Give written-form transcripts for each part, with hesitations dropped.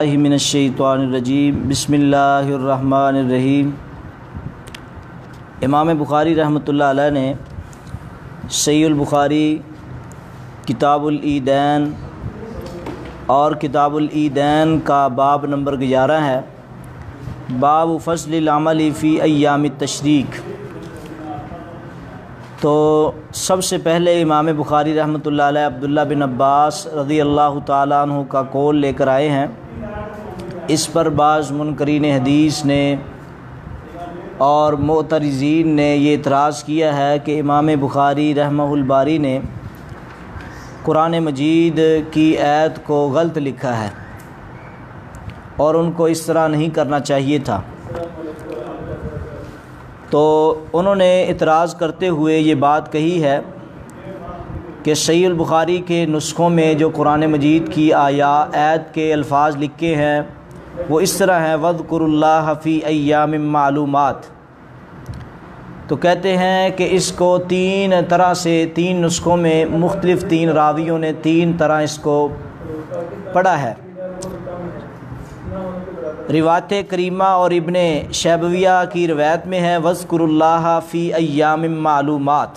من الشیطان الرجیم بسم اللہ الرحمن الرحیم۔ امام بخاری رحمۃ اللہ علیہ نے صحیح البخاری کتاب العیدین اور کتاب العیدین کا باب نمبر 11 ہے، باب فضل العمل فی ایام التشریق۔ تو سب سے پہلے امام بخاری رحمۃ اللہ علیہ عبداللہ بن عباس رضی اللہ تعالیٰ عنہ کا قول لے کر آئے ہیں۔ اس پر بعض منکرین حدیث نے اور معترضین نے یہ اعتراض کیا ہے کہ امام بخاری رحمہ الباری نے قرآن مجید کی آیت کو غلط لکھا ہے اور ان کو اس طرح نہیں کرنا چاہیے تھا۔ تو انہوں نے اعتراض کرتے ہوئے یہ بات کہی ہے کہ صحیح البخاری کے نسخوں میں جو قرآن مجید کی آیت کے الفاظ لکھے ہیں وہ اس طرح ہیں، وَاذْكُرُوا اللَّهَ فِي أَيَّامٍ مَّعْلُومَاتٍ۔ تو کہتے ہیں کہ اس کو تین طرح سے، تین نسخوں میں مختلف تین راویوں نے تین طرح اس کو پڑھا ہے۔ روایت کریمہ اور ابن شیبویہ کی روایت میں ہے وَاذْكُرُوا اللَّهَ فِي أَيَّامٍ مَّعْلُومَاتٍ۔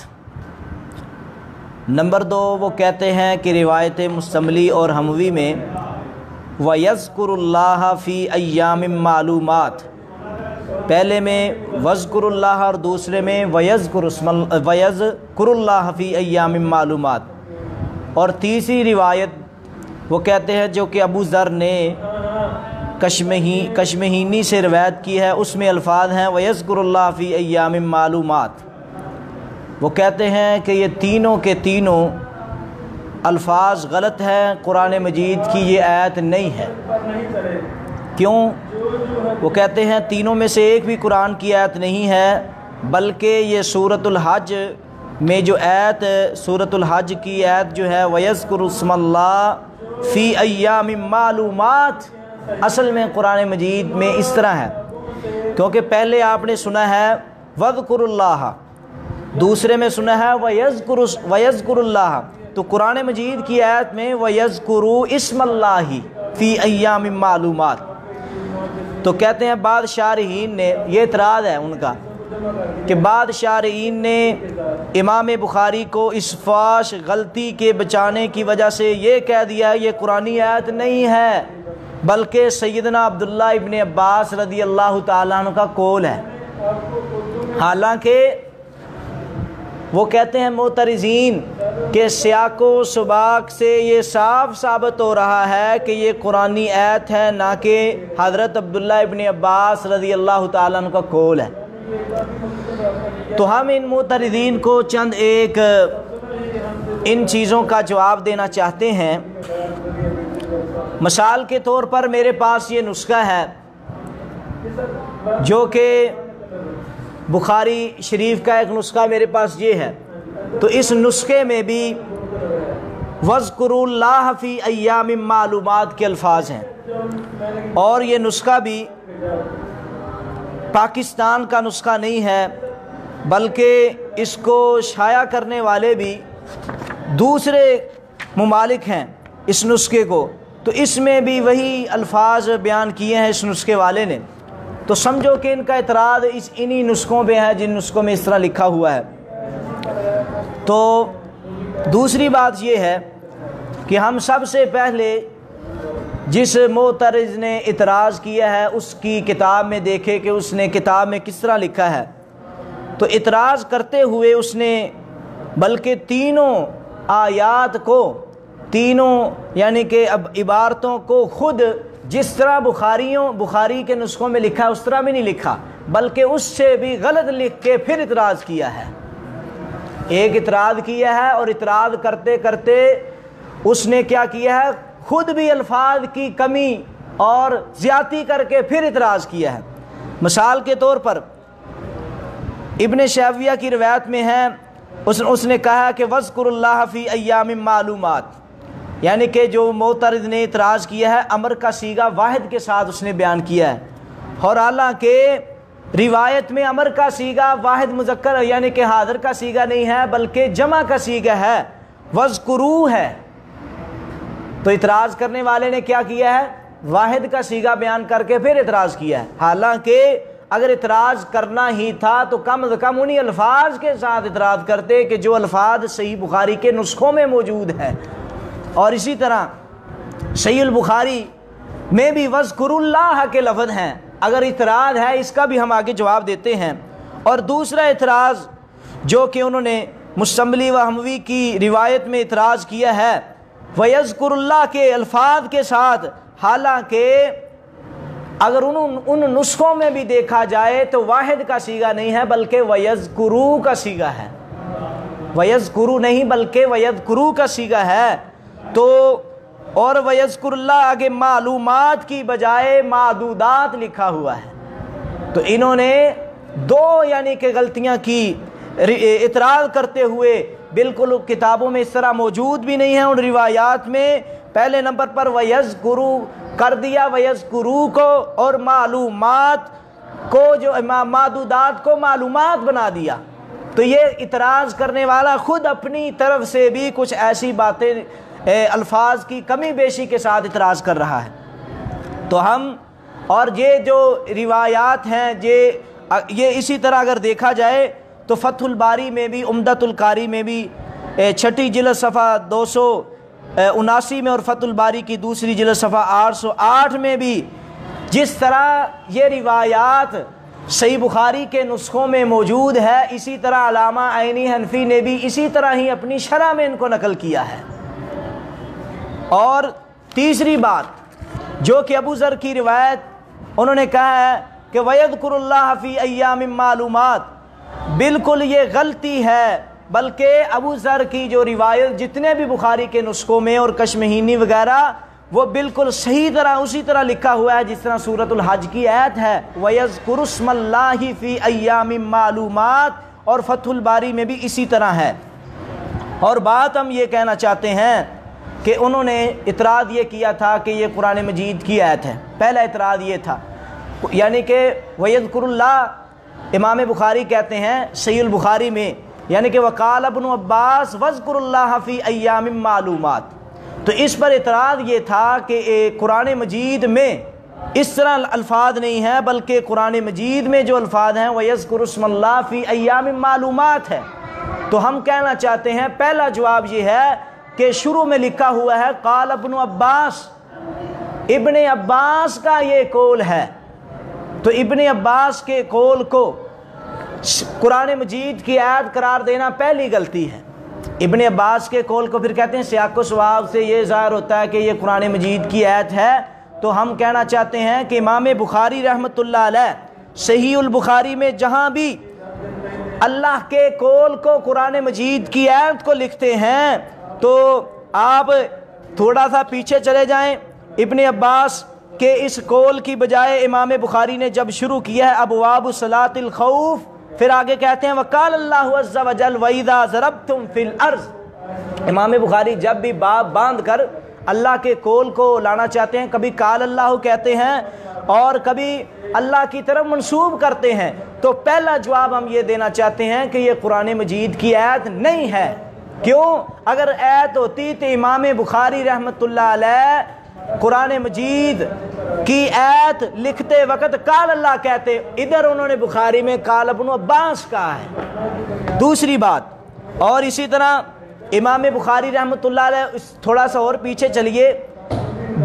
نمبر 2 وہ کہتے ہیں کہ روایت مستملی اور حموی میں وَيَذْكُرُ اللَّهَ فِي أَيَّامٍ مَّعْلُومَاتٍ، پہلے میں وَاذْكُرُ اللَّهَ اور دوسرے میں وَيَذْكُرُ اللَّهَ فِي أَيَّامٍ مَّعْلُومَاتٍ۔ اور تیسری روایت وہ کہتے ہیں جو کہ ابو ذر نے کشمہینی سے روایت کی ہے، اس میں الفاظ ہیں وَيَذْكُرُ اللَّهَ فِي أَيَّامٍ مَّعْلُومَاتٍ۔ وہ کہتے ہیں کہ یہ تینوں کے تینوں الفاظ غلط ہیں، قرآن مجید کی یہ آیت نہیں ہے۔ کیوں؟ وہ کہتے ہیں تینوں میں سے ایک بھی قرآن کی آیت نہیں ہے، بلکہ یہ سورۃ الحج میں جو آیت، سورۃ الحج کی آیت جو ہے وَيَذْكُرُ اسْمَ اللَّهِ فِي أَيَّامٍ مَّعْلُومَاتٍ، اصل میں قرآن مجید میں اس طرح ہے، کیونکہ پہلے آپ نے سنا ہے وَاذْكُرُوا اللَّهَ، دوسرے میں سنا ہے وَيَذْكُرُ اللَّهَ۔ تو قرآن مجید کی آیت میں وَيَذْكُرُوا اسْمَ اللَّهِ فِي أَيَّامٍ مَّعْلُومَاتٍ۔ تو کہتے ہیں بعض شارحین نے، یہ اعتراض ہے ان کا کہ بعض شارحین نے امام بخاری کو اس فاش غلطی کے بچانے کی وجہ سے یہ کہہ دیا ہے یہ قرآنی آیت نہیں ہے، بلکہ سیدنا عبداللہ ابن عباس رضی اللہ تعالیٰ عنہ کا قول ہے۔ حالانکہ وہ کہتے ہیں معترضین کہ سیاق و سباق سے یہ صاف ثابت ہو رہا ہے کہ یہ قرآنی آیت ہے، نہ کہ حضرت عبداللہ ابن عباس رضی اللہ تعالیٰ عنہ کا قول ہے۔ تو ہم ان معترضین کو چند ایک ان چیزوں کا جواب دینا چاہتے ہیں۔ مثال کے طور پر میرے پاس یہ نسخہ ہے جو کہ بخاری شریف کا ایک نسخہ میرے پاس یہ ہے، تو اس نسخے میں بھی وَاذْكُرُوا اللَّهَ فِي أَيَّامٍ مَّعْلُومَاتٍ کے الفاظ ہیں، اور یہ نسخہ بھی پاکستان کا نسخہ نہیں ہے، بلکہ اس کو شائع کرنے والے بھی دوسرے ممالک ہیں اس نسخے کو، تو اس میں بھی وہی الفاظ بیان کیے ہیں اس نسخے والے نے۔ تو سمجھو کہ ان کا اعتراض انہی نسخوں پہ ہے جن نسخوں میں اس طرح لکھا ہوا ہے۔ تو دوسری بات یہ ہے کہ ہم سب سے پہلے جس معترض نے اعتراض کیا ہے اس کی کتاب میں دیکھے کہ اس نے کتاب میں کس طرح لکھا ہے۔ تو اعتراض کرتے ہوئے اس نے بلکہ تینوں آیات کو، تینوں یعنی کہ اب عبارتوں کو خود جس طرح بخاری کے نسخوں میں لکھا ہے اس طرح بھی نہیں لکھا، بلکہ اس سے بھی غلط لکھ کے پھر اعتراض کیا ہے۔ ایک اعتراض کیا ہے اور اعتراض کرتے کرتے اس نے کیا کیا ہے، خود بھی الفاظ کی کمی اور زیادتی کر کے پھر اعتراض کیا ہے۔ مثال کے طور پر ابن شیبویہ کی روایت میں ہے، اس نے کہا کہ وَاذْكُرُوا اللَّهَ فِي أَيَّامٍ مَّعْلُومَاتٍ، یعنی کہ جو معترض نے اعتراض کیا ہے امر کا صیغہ واحد کے ساتھ اس نے بیان کیا ہے، اور حالانکہ روایت میں امر کا صیغہ واحد مذکر یعنی کہ حاضر کا صیغہ نہیں ہے بلکہ جمع کا صیغہ ہے، وَاذْكُرُوا ہے۔ تو اعتراض کرنے والے نے کیا کیا ہے، واحد کا صیغہ بیان کر کے پھر اعتراض کیا ہے، حالانکہ اگر اعتراض کرنا ہی تھا تو کم از کم انہی الفاظ کے ساتھ اعتراض کرتے کہ جو الفاظ صحیح بخاری کے نسخوں میں موجود ہیں۔ اور اسی طرح صحیح البخاری میں بھی وَاذْكُرُوا اللَّهَ کے لفظ ہیں، اگر اعتراض ہے اس کا بھی ہم آگے جواب دیتے ہیں۔ اور دوسرا اعتراض جو کہ انہوں نے مستملی و حموی کی روایت میں اعتراض کیا ہے وَيَذْكُرُ اللَّهَ کے الفاظ کے ساتھ، حالانکہ اگر ان نسخوں میں بھی دیکھا جائے تو واحد کا صیغہ نہیں ہے بلکہ وَيَذْكُرُوا کا صیغہ ہے، وَيَذْكُرُوا نہیں بلکہ وَيَذْكُرُوا کا صیغہ ہے۔ تو اور وَيَذْكُرُ اللَّهَ آگے معلومات کی بجائے معدودات لکھا ہوا ہے، تو انہوں نے دو یعنی کہ غلطیاں کی، اعتراض کرتے ہوئے بالکل کتابوں میں اس طرح موجود بھی نہیں ہے ان روایات میں۔ پہلے نمبر پر وَيَذْكُرُوا کر دیا، وَيَذْكُرُوا کو، اور معلومات کو جو معدودات کو معلومات بنا دیا۔ تو یہ اعتراض کرنے والا خود اپنی طرف سے بھی کچھ ایسی باتیں الفاظ کی کمی بیشی کے ساتھ اعتراض کر رہا ہے۔ تو ہم اور یہ جو روایات ہیں یہ اسی طرح اگر دیکھا جائے تو فتح الباری میں بھی، عمدۃ القاری میں بھی 6 جلد صفحہ 279 میں، اور فتح الباری کی دوسری جلد صفحہ 808 میں بھی جس طرح یہ روایات صحیح بخاری کے نسخوں میں موجود ہے، اسی طرح علامہ عینی حنفی نے بھی اسی طرح ہی اپنی شرح میں ان کو نقل کیا ہے۔ اور تیسری بات جو کہ ابو ذر کی روایت انہوں نے کہا ہے کہ وَيَذْكُرُ اللَّهَ فِي أَيَّامٍ مَّعْلُومَاتٍ، بالکل یہ غلطی ہے، بلکہ ابو ذر کی جو روایت جتنے بھی بخاری کے نسخوں میں اور کشمہینی وغیرہ وہ بالکل صحیح طرح اسی طرح لکھا ہوا ہے جس طرح سورۃ الحج کی آیت ہے وَيَذْكُرُ اسْمَ اللَّهِ فِي أَيَّامٍ مَّعْلُومَاتٍ، اور فتح الباری میں بھی اسی طرح ہے۔ اور بات ہم یہ کہنا چاہتے ہیں کہ انہوں نے اعتراض یہ کیا تھا کہ یہ قرآن مجید کی آیت ہے، پہلا اعتراض یہ تھا، یعنی کہ وَيَذْكُرُ اللَّهَ امام بخاری کہتے ہیں صحیح البخاری میں، یعنی کہ وقال ابن عباس وَاذْكُرُ اللَّهَ فِي أَيَّامٍ مَّعْلُومَاتٍ، تو اس پر اعتراض یہ تھا کہ قرآن مجید میں اس طرح الفاظ نہیں ہیں، بلکہ قرآن مجید میں جو الفاظ ہیں وَيَذْكُرُ اسْمَ اللَّهِ فِي أَيَّامٍ مَّعْلُومَاتٍ ہے۔ تو ہم کہنا چاہتے ہیں پہلا جواب یہ ہے کہ شروع میں لکھا ہوا ہے قال ابن عباس، ابن عباس کا یہ قول ہے، تو ابن عباس کے قول کو قرآن مجید کی آیت قرار دینا پہلی غلطی ہے۔ ابن عباس کے قول کو پھر کہتے ہیں سیاق و سواب سے یہ ظاہر ہوتا ہے کہ یہ قرآن مجید کی آیت ہے، تو ہم کہنا چاہتے ہیں کہ امام بخاری رحمۃ اللہ علیہ صحیح البخاری میں جہاں بھی اللہ کے قول کو قرآن مجید کی آیت کو لکھتے ہیں تو آپ تھوڑا سا پیچھے چلے جائیں، ابن عباس کے اس قول کی بجائے امام بخاری نے جب شروع کیا ہے ابواب صلاۃ الخوف، پھر آگے کہتے ہیں وقال اللہ عز وجل وَإِذَا ضَرَبْتُمْ فِي الْأَرْضِ، امام بخاری جب بھی باب باندھ کر اللہ کے قول کو لانا چاہتے ہیں، کبھی قال اللہ کہتے ہیں اور کبھی اللہ کی طرف منسوب کرتے ہیں، تو پہلا جواب ہم یہ دینا چاہتے ہیں کہ یہ قرآن مجید کی آیت نہیں ہے۔ کیوں؟ اگر آیت ہوتی تو امام بخاری رحمۃ اللہ علیہ قرآن مجید کی آیت لکھتے وقت قال اللہ کہتے، ادھر انہوں نے بخاری میں قال ابن عباس کہا ہے۔ دوسری بات، اور اسی طرح امام بخاری رحمۃ اللہ علیہ تھوڑا سا اور پیچھے چلیے،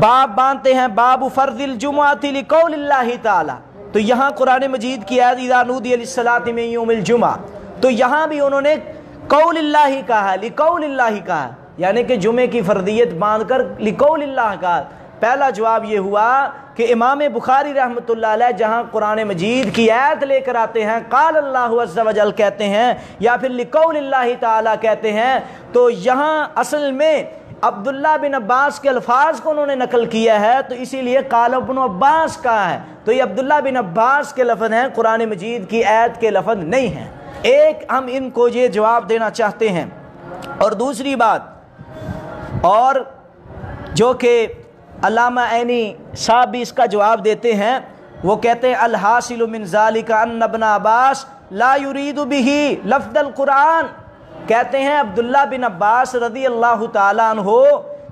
باب باندھتے ہیں باب فرض الجمعۃ لقول اللہ تعالی، تو یہاں قرآن مجید کی آیت اذا نودی للصلاۃ من یوم الجمعہ، تو یہاں بھی انہوں نے قول اللہ کہا، لقول اللہ کہا، یعنی کہ جمعے کی فرضیت باندھ کر لقول اللہ کہا۔ پہلا جواب یہ ہوا کہ امام بخاری رحمۃ اللہ علیہ جہاں قرآن مجید کی آیت لے کر آتے ہیں قال اللہ عز وجل کہتے ہیں یا پھر لقول اللہ تعالی کہتے ہیں، تو یہاں اصل میں عبداللہ بن عباس کے الفاظ کو انہوں نے نقل کیا ہے، تو اسی لیے قال ابن عباس کہا ہے، تو یہ عبداللہ بن عباس کے لفظ ہیں، قرآن مجید کی آیت کے لفظ نہیں ہیں۔ ایک ہم ان کو یہ جواب دینا چاہتے ہیں، اور دوسری بات اور جو کہ علامہ عینی صاحب بھی اس کا جواب دیتے ہیں، وہ کہتے ہیں الحاصل من ذالک ان ابن عباس لا یرید بہ لفظ القرآن، کہتے ہیں عبداللہ بن عباس رضی اللہ تعالیٰ عنہ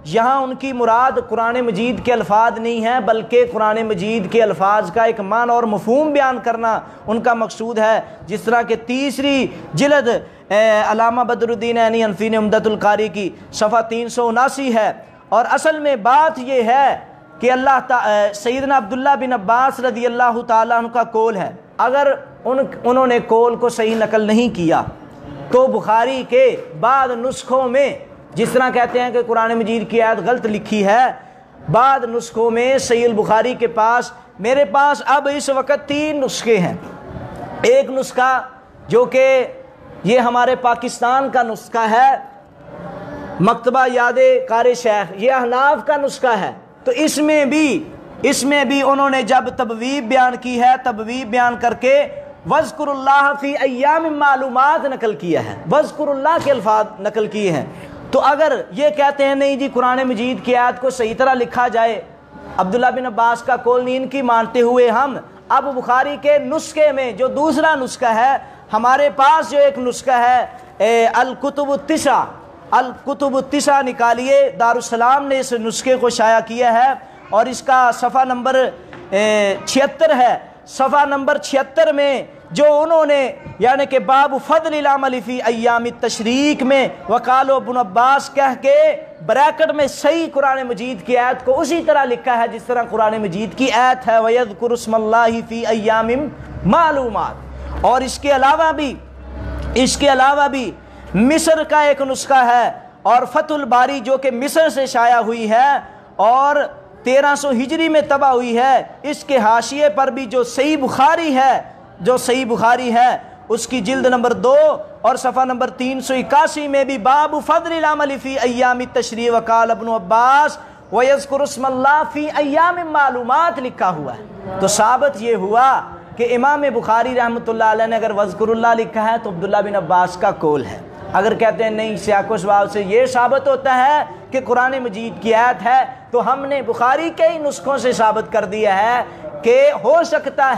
یہاں ان کی مراد قرآن مجید کے الفاظ نہیں ہیں، بلکہ قرآن مجید کے الفاظ کا ایک معنی اور مفہوم بیان کرنا ان کا مقصود ہے۔ جس طرح کہ تیسری جلد علامہ بدر الدین عینی حنفی نے عمدۃ القاری کی صفحہ 379 ہے، اور اصل میں بات یہ ہے کہ سیدنا عبداللہ بن عباس رضی اللہ تعالیٰ عنہ کا قول ہے، اگر انہوں نے قول کو صحیح نقل نہیں کیا تو بخاری کے بعض نسخوں میں، جس طرح کہتے ہیں کہ قرآن مجید کی آیت غلط لکھی ہے، بعض نسخوں میں صحیح البخاری کے پاس، میرے پاس اب اس وقت 3 نسخے ہیں۔ ایک نسخہ جو کہ یہ ہمارے پاکستان کا نسخہ ہے، مکتبہ یاد قاری شیخ، یہ احناف کا نسخہ ہے، تو اس میں بھی انہوں نے جب تبویب بیان کی ہے، تبویب بیان کر کے وَاذْكُرُ اللَّهَ فِي أَيَّامٍ مَّعْلُومَاتٍ نقل کیا ہے، وَاذْكُرُ اللَّهَ کے الفاظ نقل کیے ہیں۔ تو اگر یہ کہتے ہیں نہیں جی قرآن مجید کی آیت کو صحیح طرح لکھا جائے، عبداللہ بن عباس کا قول نہیں ان کی مانتے ہوئے ہم اب بخاری کے نسخے میں جو دوسرا نسخہ ہے، ہمارے پاس جو ایک نسخہ ہے الکتب التسع نکالیے، دارالسلام نے اس نسخے کو شائع کیا ہے، اور اس کا صفحہ نمبر 76 ہے۔ صفحہ نمبر 76 میں جو انہوں نے یعنی کہ باب فضل العمل فی ایام التشریق میں وقال ابن عباس کہہ کے بریکٹ میں صحیح قرآن مجید کی آیت کو اسی طرح لکھا ہے جس طرح قرآن مجید کی آیت ہے وَيَذْكُرُ اسْمَ اللَّهِ فِي أَيَّامٍ مَّعْلُومَاتٍ۔ اور اس کے علاوہ بھی مصر کا ایک نسخہ ہے، اور فتح الباری جو کہ مصر سے شائع ہوئی ہے اور 1300 ہجری میں طبع ہوئی ہے، اس کے حاشیے پر بھی جو صحیح بخاری ہے اس کی جلد نمبر 2 اور صفحہ نمبر 381 میں بھی باب فضل العمل فی ایام التشریق وقال ابن عباس وَيَذْكُرُ اسْمَ اللَّهِ فِي أَيَّامٍ مَّعْلُومَاتٍ لکھا ہوا ہے۔ تو ثابت یہ ہوا کہ امام بخاری رحمۃ اللہ علیہ نے اگر وَاذْكُرُ اللَّهَ لکھا ہے تو عبداللہ بن عباس کا قول ہے۔ اگر کہتے ہیں نہیں سیاق و سباق سے یہ ثابت ہوتا ہے کہ قرآن مجید کی آیت ہے، تو ہم نے بخاری کے ہی نسخوں سے ثابت کر دیا ہے کہ ہو سکتا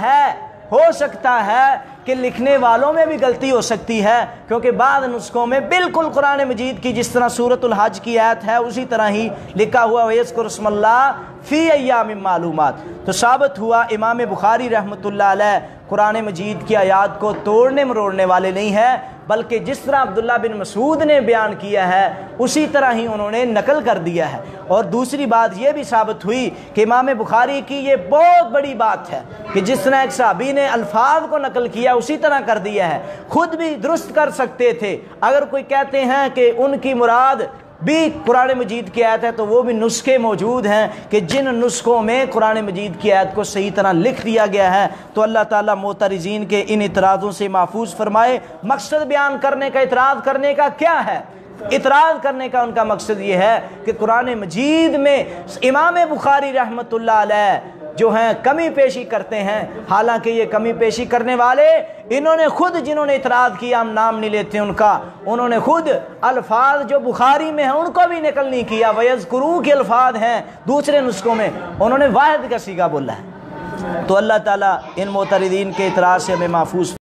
ہے کہ لکھنے والوں میں بھی غلطی ہو سکتی ہے، کیونکہ بعض نسخوں میں بالکل قرآن مجید کی جس طرح سورۃ الحج کی آیت ہے اسی طرح ہی لکھا ہوا وَيَذْكُرُ اسْمَ اللَّهِ فِي أَيَّامٍ مَّعْلُومَاتٍ۔ تو ثابت ہوا امام بخاری رحمۃ اللہ علیہ قرآن مجید کی آیات کو توڑنے مروڑنے والے نہیں ہیں، بلکہ جس طرح عبداللہ بن مسعود نے بیان کیا ہے اسی طرح ہی انہوں نے نقل کر دیا ہے۔ اور دوسری بات یہ بھی ثابت ہوئی کہ امام بخاری کی یہ بہت بڑی بات ہے کہ جس طرح ایک صحابی نے الفاظ کو نقل کیا اسی طرح کر دیا ہے، خود بھی درست کر سکتے تھے۔ اگر کوئی کہتے ہیں کہ ان کی مراد بھی قرآن مجید کی آیت ہے تو وہ بھی نسخے موجود ہیں کہ جن نسخوں میں قرآن مجید کی آیت کو صحیح طرح لکھ دیا گیا ہے۔ تو اللہ تعالیٰ معترضین کے ان اعتراضوں سے محفوظ فرمائے۔ مقصد بیان کرنے کا، اعتراض کرنے کا کیا ہے؟ اعتراض کرنے کا ان کا مقصد یہ ہے کہ قرآن مجید میں امام بخاری رحمۃ اللہ علیہ جو ہیں کمی پیشی کرتے ہیں، حالانکہ یہ کمی پیشی کرنے والے انہوں نے خود، جنہوں نے اعتراض کیا ہم نام نہیں لیتے ان کا، انہوں نے خود الفاظ جو بخاری میں ہیں ان کو بھی نقل نہیں کیا، وَيَذْكُرُ کے الفاظ ہیں دوسرے نسخوں میں، انہوں نے واحد کا صیغہ بولا ہے۔ تو اللہ تعالیٰ ان معترضین کے اعتراض سے ہمیں محفوظ